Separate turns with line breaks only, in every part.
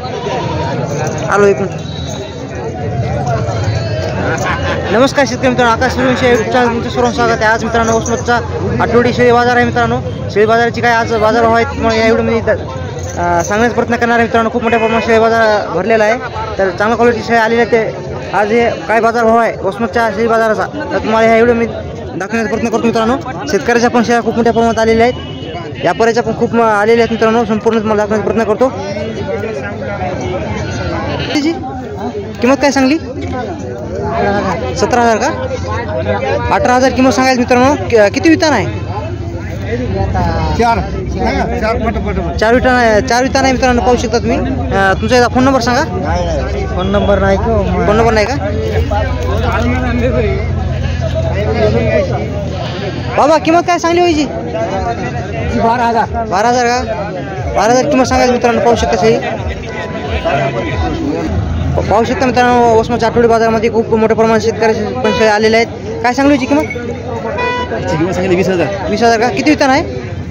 आलो एक मिनिट. नमस्कार शेतकरी मित्रांनो, आकाश सूर्यवंशी युट्यूब चॅनल तुमचं सर्वांचं स्वागत आहे. आज मित्रांनो वसमतचा आठवडी शेळी बाजार आहे मित्रांनो. शेळी बाजाराची काय आज बाजार भाव आहेत तुम्हाला या व्हिडिओमध्ये सांगण्याचा प्रयत्न करणार आहे मित्रांनो. खूप मोठ्या प्रमाणात शेळी बाजार भरलेला आहे. तर चांगल्या क्वालिटी शेळी आलेली आहे. ते आज हे काय बाजार भाव आहे वसमतच्या शेळी बाजाराचा तर तुम्हाला ह्या व्हिडिओमध्ये दाखवण्याचा प्रयत्न करतो मित्रांनो. शेतकऱ्याच्या पण शेळ्या खूप मोठ्या प्रमाणात आलेल्या आहेत, व्यापाऱ्याच्या पण खूप आलेल्या आहेत मित्रांनो. संपूर्ण तुम्हाला दाखवण्याचा प्रयत्न करतो. किंमत काय सांगली? 17,000 का? 18,000 किंमत सांगायचं मित्रांनो. किती वितान आहे? चार वितान आहे मित्रांनो. पाहू शकता तुम्ही. तुमचा फोन नंबर सांगा. फोन नंबर नाही का बाबा? किंमत काय सांगली व्हायची? 12,000 का? 12,000 किंमत सांगायचं मित्रांनो. पाहू शकता सही. पाहू शकता मित्रांनो वसमतच्या आठवडी बाजारामध्ये खूप मोठ्या प्रमाणात शेतकरी पण शेळ्या आलेल्या आहेत. काय सांगली याची किंमत?
सांगितली 20,000.
20,000 का? किती वितान आहे?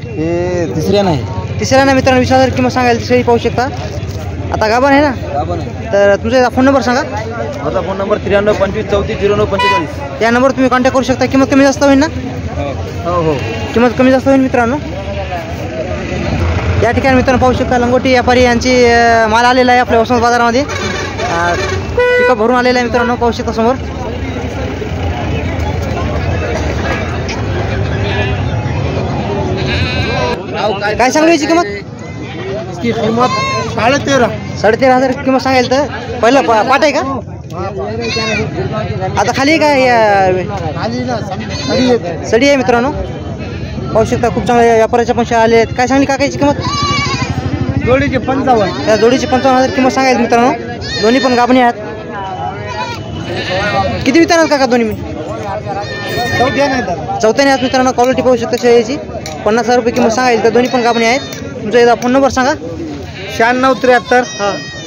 हे तिसऱ्या नाही
मित्रांनो 20,000 किंमत सांगायला शेळी पाहू शकता. आता गाभण आहे ना? तर तुमचा फोन नंबर सांगा.
माझा फोन नंबर 93 25 34 09 45.
या नंबरवर तुम्ही कॉन्टॅक्ट करू शकता. किंमत कमी जास्त होईल ना?
हो
किंमत कमी जास्त होईल मित्रांनो. या ठिकाणी मित्रांनो पाहू शकता लंगोटी व्यापारी यांची माल आलेला आहे आपल्या वसमत बाजारामध्ये. पिकअप भरून आलेला आहे मित्रांनो. पाहू शकता समोर. काय सांगली याची किंमत? 13,500 किंमत सांगायला. तर पहिलं पाट आहे का? आता खाली काय सडी आहे मित्रांनो. पाहू शकता खूप चांगल्या व्यापाऱ्याच्या पण शेळ्या आले आहेत. काय सांगली काकाची किंमत?
जोडीचे 55.
त्या जोडीची 55,000 किंमत सांगायची मित्रांनो. दोन्ही पण गाभणी आहेत. किती वितानात काका दोन्ही मी? चौथ्याने आहेत मित्रांनो. क्वालिटी पाहू शकता शेळीची. 50,000 रुपये किंमत सांगायची. तर दोन्ही पण गाभणी आहेत. तुमचा एकदा फोन नंबर सांगा.
9673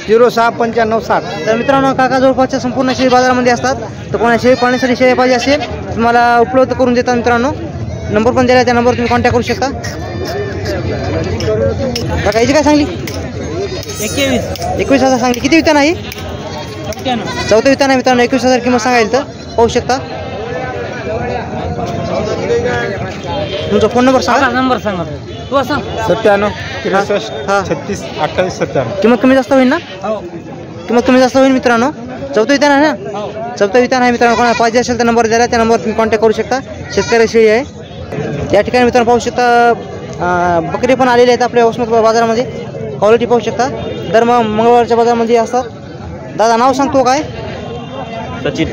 06 95 60.
तर मित्रांनो काका जवळपासच्या संपूर्ण शेळी बाजारामध्ये असतात. तर कोणा शेळी पाळण्यासाठी शेळी पाहिजे असेल तुम्हाला उपलब्ध करून देतात मित्रांनो. नंबर पण दिला, त्या नंबरवर तुम्ही कॉन्टॅक्ट करू शकता. काका याची काय सांगली? 21,000 सांगली. किती वितान आहे? चौथं वितान आहे मित्रांनो. 21,000 किंमत सांगायला. तर पाहू शकता. तुमचा फोन नंबर सांगा.
नंबर सांगा. 97 63 36 28 57.
किंमत कमी जास्त होईल ना? किंमत कमी जास्त होईल मित्रांनो. चौथं वितान आहे ना? चौथं वितान आहे मित्रांनो. कोणाला पाहिजे असेल तर नंबर द्यायला, त्या नंबरवर तुम्ही कॉन्टॅक्ट करू शकता. शेतकरी शेळी आहे. या ठिकाणी मित्रांनो पाहू शकता बकरी पण आलेले आहेत आपल्या वसमत बाजारामध्ये. क्वालिटी पाहू शकता. दर मंगळवारच्या बाजारामध्ये असतात. दादा नाव सांगतो काय?
सचिन.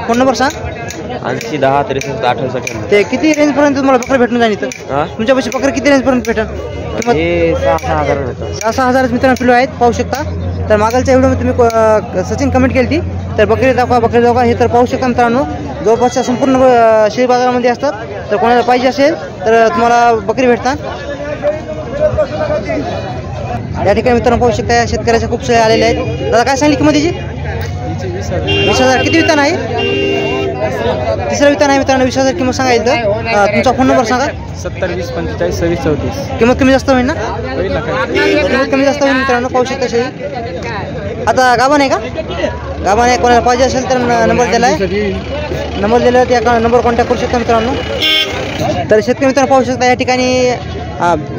फोन नंबर सांग.
80 10 63 68.
ते किती रेंजपर्यंत तुम्हाला बकरी भेटून जाईल? तर तुमच्यापाशी बकरी किती रेंजपर्यंत भेटेल? किंमत 6,000 मित्रांनो किलो आहेत. पाहू शकता. तर मागलच्या व्हिडिओमध्ये तुम्ही सचिन कमेंट केली ती तर बकरी दाखवा हे तर पाहू शकता मित्रांनो. जवळपासच्या संपूर्ण शेळी बाजारामध्ये असतात. तर कोणाला पाहिजे असेल तर तुम्हाला बकरी भेटतात. या ठिकाणी मित्रांनो पाहू शकता या शेतकऱ्याच्या खूप शेळ्या आलेल्या आहेत. दादा काय सांगली किंमत याची? 20,000. किती वितान आहे? तिसरं वितान आहे मित्रांनो. 20,000 किंमत सांगायचं. तर तुमचा फोन नंबर सांगा.
70 20 45 26 34.
किंमत कमी जास्त होईल ना? किंमत कमी जास्त होईल मित्रांनो. पाहू शकता शेळी. आता गाभण आहे का? गाभण आहे. कोणाला पाहिजे असेल तर नंबर दिला आहे. नंबर दिला त्या नंबरवर कॉन्टॅक्ट करू शकता मित्रांनो. तर शेतकरी मित्रांनो पाहू शकता या ठिकाणी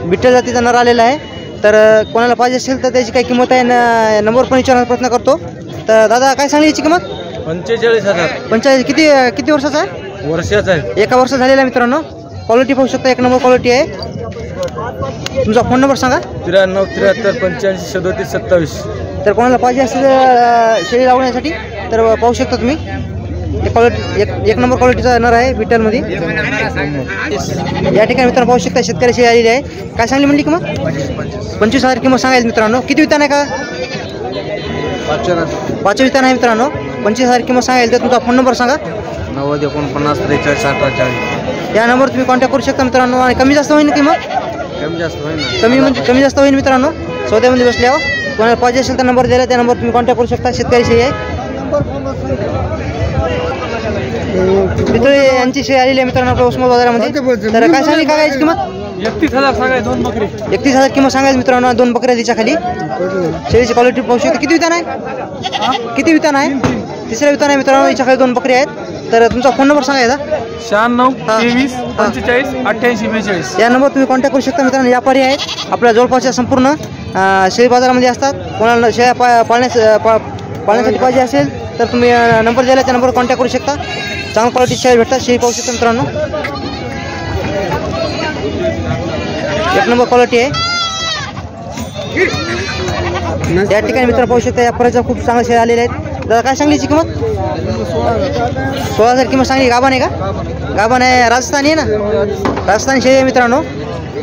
बिट्टल जातीचा नर आलेला आहे. तर कोणाला पाहिजे असेल तर त्याची काय किंमत आहे नंबर पण विचारण्याचा प्रयत्न करतो. तर दादा काय सांगली याची किंमत?
45,000.
45. किती वर्षाचा आहे?
वर्षाचा आहे.
1 वर्ष झालेला आहे मित्रांनो. क्वालिटी पाहू शकता. 1 नंबर क्वालिटी आहे. तुमचा फोन नंबर सांगा.
93 73 85 37 27.
तर कोणाला पाहिजे असेल शेळी लावण्यासाठी तर पाहू शकता तुम्ही. क्वालिटी 1 नंबर क्वालिटीचा नर आहे विठ्ठलमध्ये. या ठिकाणी मित्रांनो पाहू शकता शेतकरी शेळी आलेली आहे. काय सांगली म्हणली किंमत? 25,000 किंमत सांगायची मित्रांनो. किती वितान आहे का? 5 वितान आहे मित्रांनो. 25,000 किंमत सांगायला. तर तुमचा फोन नंबर सांगा.
90 49 43 48.
या नंबरवर तुम्ही कॉन्टॅक्ट करू शकता मित्रांनो. आणि कमी जास्त होईल ना किंमत?
कमी जास्त होईल ना.
कमी जास्त होईल मित्रांनो. सौद्यामध्ये बसल्यावर कोणाला पाहिजे असेल तर नंबर दिला, त्या नंबरवर तुम्ही कॉन्टॅक्ट करू शकता. शेतकरी शेळी आहे. मित्र यांची शेळी आलेली आहे मित्रांनो आपल्या उस्मानाबाद बाजारामध्ये. तर काय सांगली का याची किंमत?
31,000 सांगाय 2 बकरी.
31,000 किंमत सांगायची मित्रांनो. 2 बकऱ्या तिच्या खाली. शेळीची क्वालिटी पाहू शकता. किती वितान आहे? किती वितान आहे? तिसऱ्या वितान आहे मित्रांनो. हिच्या खाली 2 बकरी आहेत. तर तुमचा फोन नंबर सांगायचा.
96 23 45 88 42.
या नंबर तुम्ही कॉन्टॅक्ट करू शकता मित्रांनो. व्यापारी आहेत आपल्या जवळपासच्या संपूर्ण शेळी बाजारामध्ये असतात. कोणाला शेळ्या पाळण्यासाठी पाहिजे असेल तर तुम्ही नंबर दिला त्या नंबरवर कॉन्टॅक्ट करू शकता. चांगल्या क्वालिटी शेळी भेटतात. शेळी पाहू शकता मित्रांनो. एक नंबर क्वालिटी आहे. या ठिकाणी मित्र पाहू शकता व्यापाऱ्याच्या खूप चांगल्या शेळ्या आलेल्या आहेत. दादा काय सांगली किंमत? 16,000 किंमत सांगली. गाभण आहे का? गाभण आहे. राजस्थानी आहे ना? राजस्थानी शेळी आहे मित्रांनो.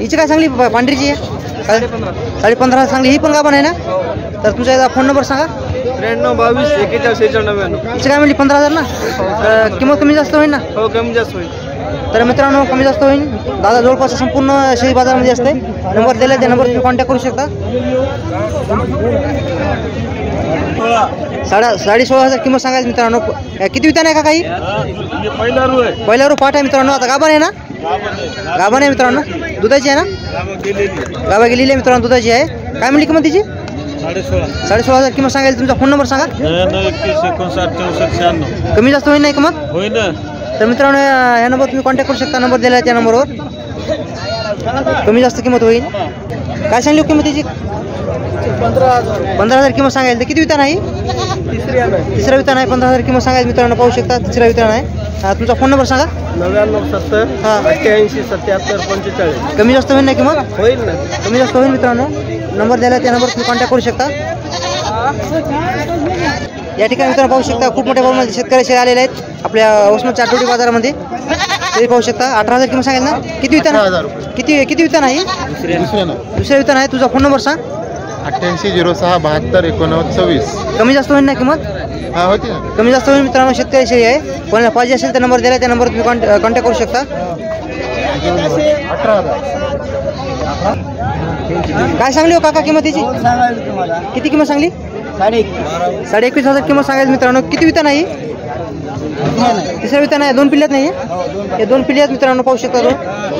हिची काय सांगली? पांढरीची आहे. 15.5 सांगली. ही पण गाभण आहे ना? तर तुमचा याचा फोन नंबर सांगा.
93 22 41 96.
हिची काय म्हणली? 15,000 ना? तर किंमत कमी जास्त होईल ना?
हो कमी जास्त होईल.
तर मित्रांनो कमी जास्त होईल. दादा जवळपास संपूर्ण शेळी बाजारामध्ये असते. नंबर दिला त्या नंबर तुम्ही कॉन्टॅक्ट करू शकता. 16,500 किंमत सांगायची मित्रांनो. किती वितान आहे का काही? पहिला रू पाठ आहे मित्रांनो. आता गाभण आहे ना? गाभण आहे मित्रांनो. दुधाची आहे ना? गाभा गेलेली आहे मित्रांनो. दुधाची आहे. काय म्हणली किंमत तिची? 16,500 किंमत सांगायची. तुमचा फोन नंबर सांगा.
91
कमी जास्त होईल नाही किंमत?
होईल ना.
तर मित्रांनो या नंबर तुम्ही कॉन्टॅक्ट करू शकता. नंबर दिला आहे त्या नंबरवर. कमी जास्त किंमत होईल. काय सांगली किंमत तिची? 15,000 किंमत सांगायला. तर किती वितान आहे? तिसरा वितान आहे. 15,000 किंमत सांगायची मित्रांनो. पाहू शकता तिसरा वितान आहे. तुमचा फोन नंबर सांगा.
99 70 88 77 45.
कमी जास्त होईल ना किंमत?
होईल ना.
कमी जास्त होईल मित्रांनो. नंबर दिला त्या नंबर तुम्ही कॉन्टॅक्ट करू शकता. या ठिकाणी मित्रांनो पाहू शकता खूप मोठ्या प्रमाणात शेतकरी शेळ्या आलेले आहेत आपल्या उस्मानाबाद आठवडी बाजारामध्ये. तरी पाहू शकता. 18,000 किंमत सांगेल ना? किती वितान? किती वितान आहे? दुसऱ्या वितान आहे. तुझा फोन नंबर सांग.
88 06 72 89 26.
कमी जास्त होईल ना किंमत?
हा होती ना.
कमी जास्त होईल मित्रांनो. शेतकरी शेळी आहे. कोणाला पाहिजे असेल तर नंबर दिला त्या नंबर तुम्ही कॉन्टॅक्ट करू शकता.
18,000.
काय सांगली हो काका किंमत तिची? किती किंमत सांगली? 21,500 किंमत सांगायची मित्रांनो. किती वितान आहे? तिसऱ्या वितान आहे. 2 पिल्ल्यात नाही? हे 2 पिल्ल्यात मित्रांनो. पाहू शकता तो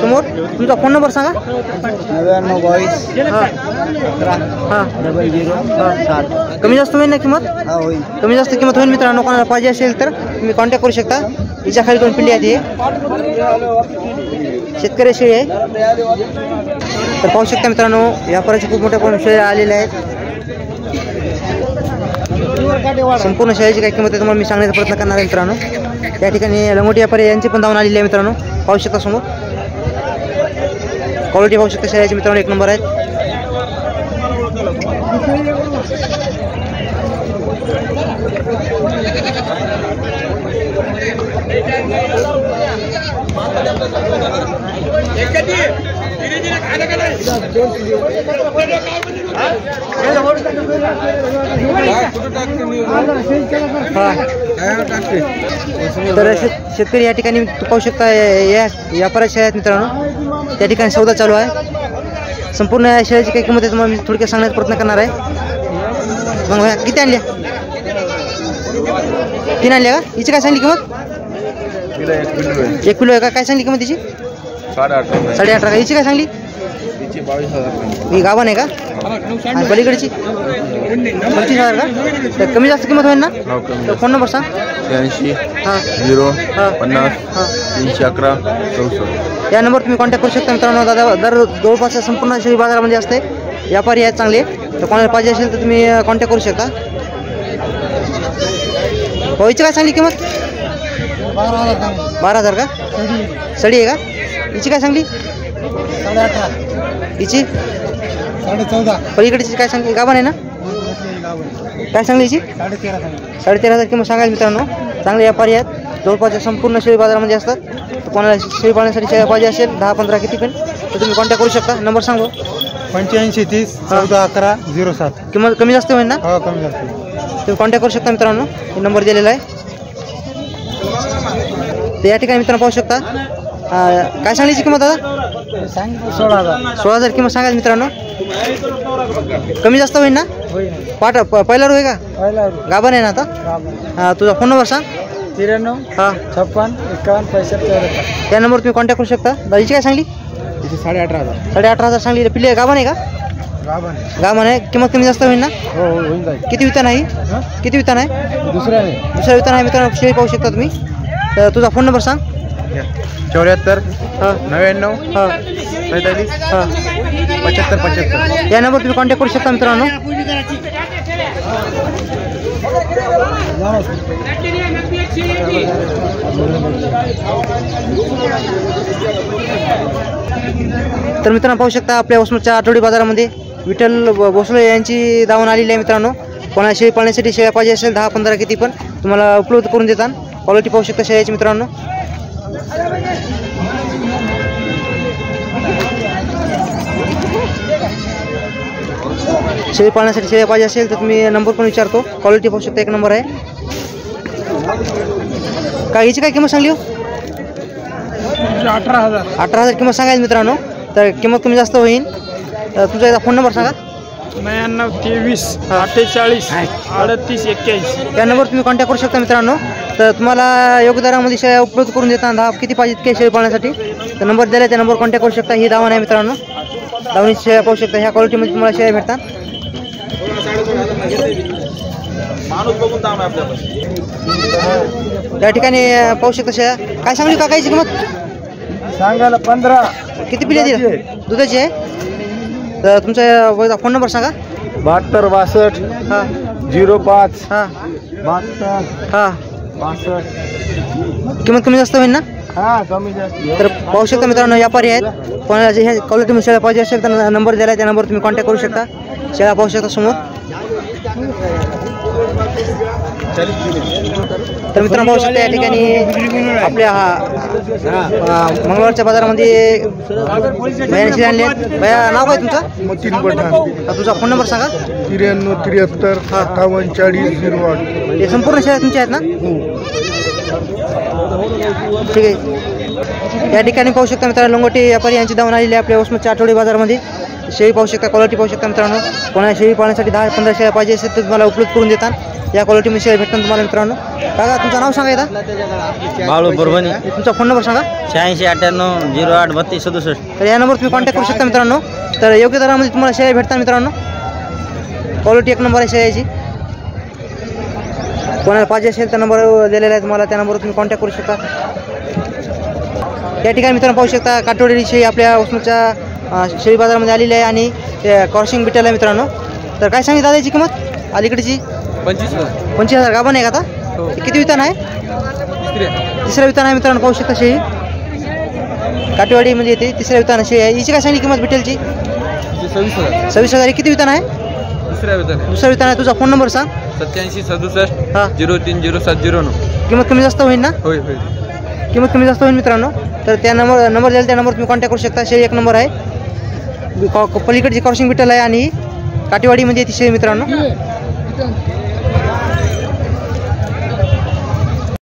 समोर. तुमचा फोन नंबर सांगा.
99 22
हां
00
कमी जास्त होईल ना किंमत?
होईल.
कमी जास्त किंमत होईल मित्रांनो. कोणाला पाहिजे असेल तर तुम्ही कॉन्टॅक्ट करू शकता. हिच्या खाली 2 पिल्ली आहेत. हे शेतकरी शेळी आहे. तर पाहू शकता मित्रांनो व्यापाराची खूप मोठ्या प्रमाणात शेळ्या आलेल्या आहेत. संपूर्ण शेळ्याची काय किंमत आहे तुम्हाला मी सांगण्याचा प्रयत्न करणार आहे मित्रांनो. त्या ठिकाणी लंगोटी व्यापारी यांची पण धावून आलेली आहे मित्रांनो. पाहू शकता समोर. क्वालिटी पाहू शकता शेळ्याची मित्रांनो. 1 नंबर आहेत. तर शेतकरी या ठिकाणी पाहू शकता या व्यापाराच्या शेळ्या आहेत मित्रांनो. त्या ठिकाणी सौदा चालू आहे. संपूर्ण या शेळ्याची काही किंमत आहे तुम्हाला मी थोडक्यात सांगण्याचा प्रयत्न करणार आहे. मग किती आणल्या? 3 आणल्या का? हिची काय सांगली किंमत? 1 किलो आहे का? काय सांगली किंमत तिची? 18.5 का? हिची काय सांगली?
22,000.
ही गाभण आहे का? आणि पलीकडची 25,000 का? तर कमी जास्त किंमत होईल ना? तर फोन नंबर सांग.
86
हां
0
हां
50
हां
311 64.
या नंबर तुम्ही कॉन्टॅक्ट करू शकता मित्रांनो. दादा दर जवळपास संपूर्ण शेळी बाजारामध्ये असते. व्यापारी आहेत चांगले. तर कोणाला पाहिजे असेल तर तुम्ही कॉन्टॅक्ट करू शकता. हो हिची काय सांगली किंमत? 12,000 का? सडी आहे का? हिची काय सांगली? 18,000. हिची
14.5.
पलीकडची काय सांगली? गाभण आहे ना? काय सांगली हिची? 13,500 किंमत सांगायची मित्रांनो. चांगले व्यापारी आहेत. जवळपासच्या संपूर्ण शेळी बाजारामध्ये असतात. तर कोणाला शेळी पाळण्यासाठी शेळ्या पाहिजे असेल 10-15 किती पण तर तुम्ही कॉन्टॅक्ट करू शकता. नंबर सांगू.
85 30 14 11 07.
किंमत कमी जास्त होईल ना?
हो कमी जास्त.
तुम्ही कॉन्टॅक्ट करू शकता मित्रांनो. हे नंबर दिलेला आहे. तर या ठिकाणी मित्रांनो पाहू शकता. काय सांगलीची किंमत दादा? 16,000 किंमत सांगायची मित्रांनो. कमी जास्त होईल ना? पहिला रू आहे का? गाभण आहे ना आता? तुझा फोन नंबर सांग.
93
हां
56 51 65 44.
त्या नंबर तुम्ही कॉन्टॅक्ट करू शकता. दादाची काय सांगली?
त्याची 18,500.
18,500 सांगली. पिल्ले गाभण आहे का? गाभण आहे. किंमत कमी जास्त होईल ना?
हो होऊन जाईल.
किती वितान आहे? किती वितान आहे?
दुसऱ्या
वितान आहे मित्रांनो. शेळी पाहू शकता तुम्ही. तर तुझा फोन नंबर सांग.
74
हां
99
हां
45
हां
75
या नंबर तुम्ही कॉन्टॅक्ट करू शकता मित्रांनो. तर मित्रांनो पाहू शकता आपल्या वसमतच्या आठवडी बाजारामध्ये विठ्ठल भोसले यांची दावण आलेली आहे मित्रांनो. कोणाला शेळी पाळण्यासाठी शेळ्या पाहिजे असेल 10-15 किती पण तुम्हाला उपलब्ध करून देतात. क्वालिटी पाहू शकता शेळ्याची मित्रांनो. शेळी पाळण्यासाठी शेळ्या पाहिजे असेल तर तुम्ही नंबर पण विचारतो. क्वालिटी पाहू शकता एक नंबर आहे. काय हिची काय किंमत सांगली हो?
18,000.
18,000 किंमत सांगायची मित्रांनो. तर किंमत कमी जास्त होईल. तर तुमचा एकदा फोन नंबर सांगा.
99 23 48 38 81.
या नंबर तुम्ही कॉन्टॅक्ट करू शकता मित्रांनो. तर तुम्हाला योग्य दरामध्ये शेळ्या उपलब्ध करून देतात. 10 किती पाहिजेत काही शेळी पाळण्यासाठी तर नंबर दिला त्या नंबर कॉन्टॅक्ट करू शकता. ही दावण आहे मित्रांनो. दावणीची शेळ्या पाहू शकता. ह्या क्वालिटीमध्ये तुम्हाला शेळ्या भेटतात. या ठिकाणी पाहू शकता शेळ्या. काय सांगली काकाची किंमत?
सांगायला 15.
किती पिले दिली? दुधाची आहे. तर तुमचा फोन नंबर सांगा.
72 62
हां
05
हां
72
हां
62.
किंमत कमी जास्त होईल ना?
हा कमी जास्त.
तर पाहू शकता मित्रांनो व्यापारी आहेत. कोणाला जे क्वालिटी शेळ्या पाहिजे असेल तर नंबर दिला त्या नंबर तुम्ही कॉन्टॅक्ट करू शकता. शेळ्या पाहू शकता समोर. तर मित्रांनो पाहू शकता या ठिकाणी आपल्या मंगळवारच्या बाजारामध्ये भैयाची आणले आहेत. भैया नाव काय तुमचं?
मतीन पठाण.
तुमचा फोन नंबर सांगा.
93 73 58 40 08.
हे संपूर्ण शेळ्या तुमच्या आहेत ना? ठीक आहे. या ठिकाणी पाहू शकता मित्रांनो लंगोटी व्यापारी यांची दावण आलेली आहे आपल्या वसमतच्या आठवडी बाजारामध्ये. शेळी पाहू शकता. क्वालिटी पाहू शकता मित्रांनो. कोणाला शेळी पाळण्यासाठी 10-15 शेळ्या पाहिजे असेल तर तुम्हाला उपलब्ध करून देतात. या क्वालिटीमध्ये शेळ्या भेटतात तुम्हाला मित्रांनो. काका तुमचं नाव सांगा एकदा.
बाळू परभणी.
तुमचा फोन नंबर सांगा.
86 98 08 32 67.
तर या नंबर तुम्ही कॉन्टॅक्ट करू शकता मित्रांनो. तर योग्य दरामध्ये तुम्हाला शेळ्या भेटतात मित्रांनो. क्वालिटी एक नंबर आहे शेळ्याची. कोणाला पाहिजे असेल तर नंबर दिलेला आहे तुम्हाला. त्या नंबरवर तुम्ही कॉन्टॅक्ट करू शकता. या ठिकाणी मित्रांनो पाहू शकता काठवडी शेळी आपल्या वसमतच्या शेळी बाजारामध्ये आलेली आहे आणि क्रॉसिंग बिटेल आहे मित्रांनो. तर काय सांगितलं दादा याची किंमत अलीकडची?
25,000.
25,000 गाभण आहे का आता? किती वितान आहे? तिसऱ्या वितान आहे मित्रांनो. पाहू शकता शेळी काठेवाडीमध्ये येते. तिसऱ्या वितान शेळी आहे. हिची काय सांगली किंमत बिटेलची? 26,000. किती वितान आहे? दुसऱ्या वितान आहे. तुझा फोन नंबर सांग.
87 67
हां
03 07 09.
किंमत कमी जास्त होईल ना?
होय
किंमत कमी जास्त होईल मित्रांनो. तर त्या नंबर द्याल त्या नंबर तुम्ही कॉन्टॅक्ट करू शकता. शेळी एक नंबर आहे. पलीकडची क्रॉसिंग बिटेल आहे आणि काठेवाडीमध्ये येते शेळी मित्रांनो.